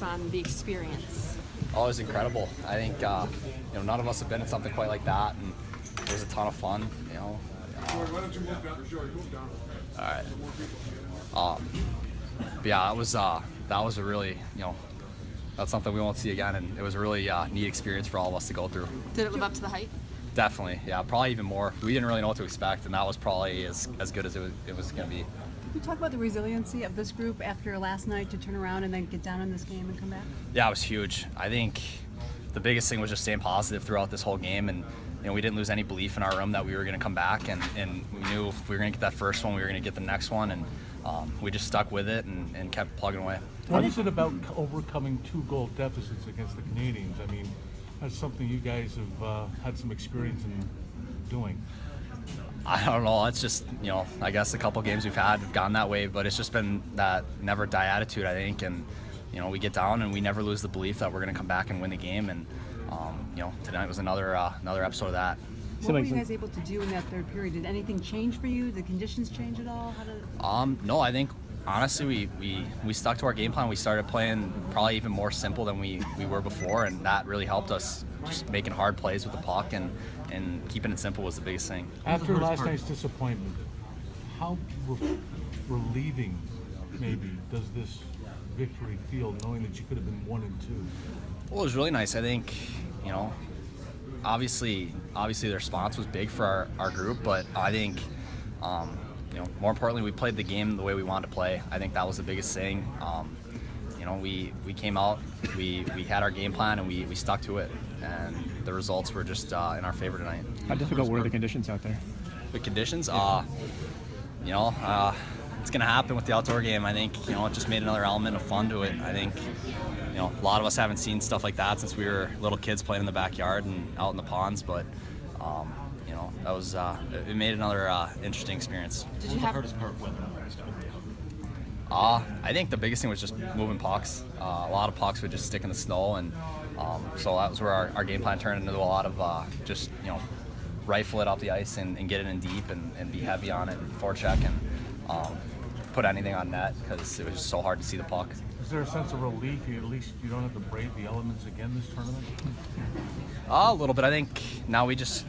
on the experience? Oh, it was incredible. I think none of us have been in something quite like that, and it was a ton of fun. Why don't you move down? Joey, move down. All right. But yeah, that was a really that's something we won't see again, and it was a really neat experience for all of us to go through. Did it live up to the hype? Definitely, yeah, probably even more. We didn't really know what to expect, and that was probably as good as it was going to be. Can you talk about the resiliency of this group after last night to turn around and then get down in this game and come back? Yeah, it was huge. I think the biggest thing was just staying positive throughout this whole game, and we didn't lose any belief in our room that we were going to come back, and we knew if we were going to get that first one, we were going to get the next one, and we just stuck with it and kept plugging away. What is it about overcoming 2-goal deficits against the Canadians? I mean, that's something you guys have had some experience in doing. I don't know. It's just, I guess a couple games we've had have gone that way, but it's just been that never die attitude, I think. And, we get down and we never lose the belief that we're going to come back and win the game. And, tonight was another episode of that. What were you guys able to do in that third period? Did anything change for you? Did conditions change at all? No, I think honestly we stuck to our game plan. We started playing probably even more simple than we were before, and that really helped us. Just making hard plays with the puck and keeping it simple was the biggest thing. After last night's disappointment, how relieving maybe does this victory feel, knowing that you could have been 1 and 2? Well, it was really nice. I think, obviously the response was big for our group, but I think, more importantly, we played the game the way we wanted to play. I think that was the biggest thing. We came out, we had our game plan, and we stuck to it, and the results were just in our favor tonight. How difficult were the conditions out there? The conditions, it's going to happen with the outdoor game. I think, it just made another element of fun to it. I think, a lot of us haven't seen stuff like that since we were little kids playing in the backyard and out in the ponds, but, that was, it made another interesting experience. Did you have... I think the biggest thing was just moving pucks. A lot of pucks would just stick in the snow, and so that was where our game plan turned into a lot of just, rifle it up the ice and get it in deep and be heavy on it and forecheck and put anything on net because it was just so hard to see the puck. Is there a sense of relief? At least you don't have to brave the elements again this tournament? A little bit. I think now we just,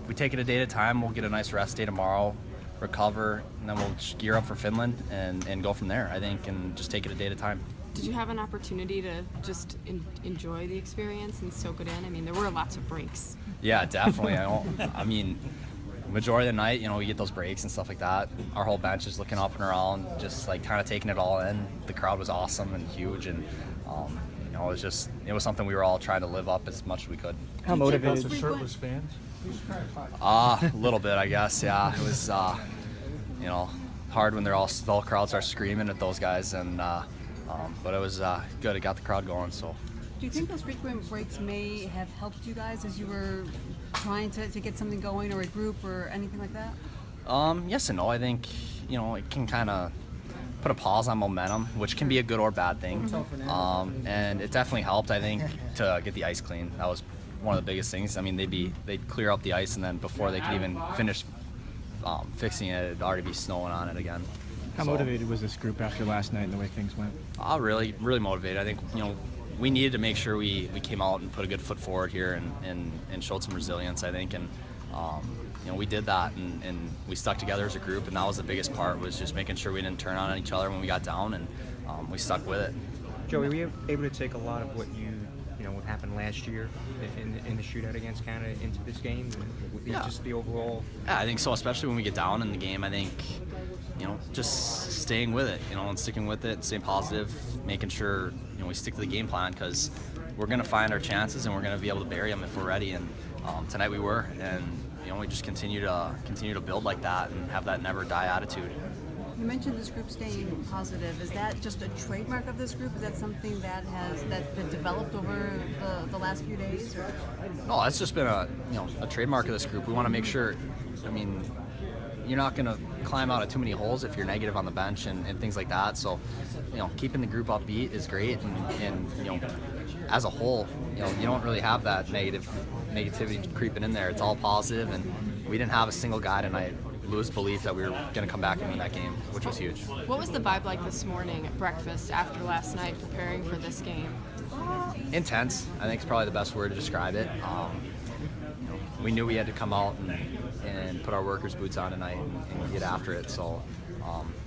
we take it a day at a time. We'll get a nice rest day tomorrow, recover, and then we'll just gear up for Finland and go from there, I think, and just take it a day at a time. Did you have an opportunity to just enjoy the experience and soak it in? I mean, there were lots of breaks. Yeah, definitely. I mean, majority of the night, we get those breaks and stuff like that. Our whole bench is looking up and around, just like kind of taking it all in. The crowd was awesome and huge, and it was something we were all trying to live up as much as we could. How motivated? The shirtless fans? A little bit, I guess. Yeah, it was hard when the whole crowd starts screaming at those guys, and but it was good. It got the crowd going. So. Do you think those frequent breaks may have helped you guys as you were trying to get something going, or a group, or anything like that? Yes and no. I think it can kind of put a pause on momentum, which can be a good or bad thing. And it definitely helped, I think, to get the ice clean. That was one of the biggest things. I mean, they'd clear up the ice, and then before they could even finish fixing it, it'd already be snowing on it again. How motivated was this group after last night and the way things went? Really, really motivated. I think we needed to make sure we came out and put a good foot forward here and showed some resilience, I think, and we did that, and we stuck together as a group, and that was the biggest part, was just making sure we didn't turn on each other when we got down, and we stuck with it. Joey, were you able to take a lot of what what happened last year in the shootout against Canada into this game? Yeah. Just the overall... Yeah, I think so, especially when we get down in the game. I think, just staying with it, and sticking with it, staying positive, making sure, we stick to the game plan, because we're going to find our chances and we're going to be able to bury them if we're ready. And tonight we were, and we just continue to build like that and have that never die attitude. You mentioned this group staying positive. Is that just a trademark of this group? Is that something that developed over the last few days? Or? No, it's just been a trademark of this group. We want to make sure. I mean, you're not going to climb out of too many holes if you're negative on the bench and things like that. So, keeping the group upbeat is great, and as a whole, you don't really have that negativity creeping in there. It's all positive, and we didn't have a single guy tonight lose belief that we were going to come back and win that game, which was huge. What was the vibe like this morning at breakfast after last night preparing for this game? Intense, I think is probably the best word to describe it. We knew we had to come out and put our workers' boots on tonight and get after it. So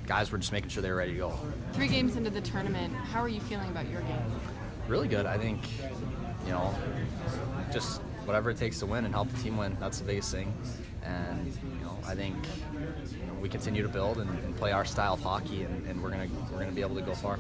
guys were just making sure they were ready to go. 3 games into the tournament, how are you feeling about your game? Really good. I think, just whatever it takes to win and help the team win, that's the biggest thing. And, I think we continue to build and play our style of hockey, and we're gonna be able to go far.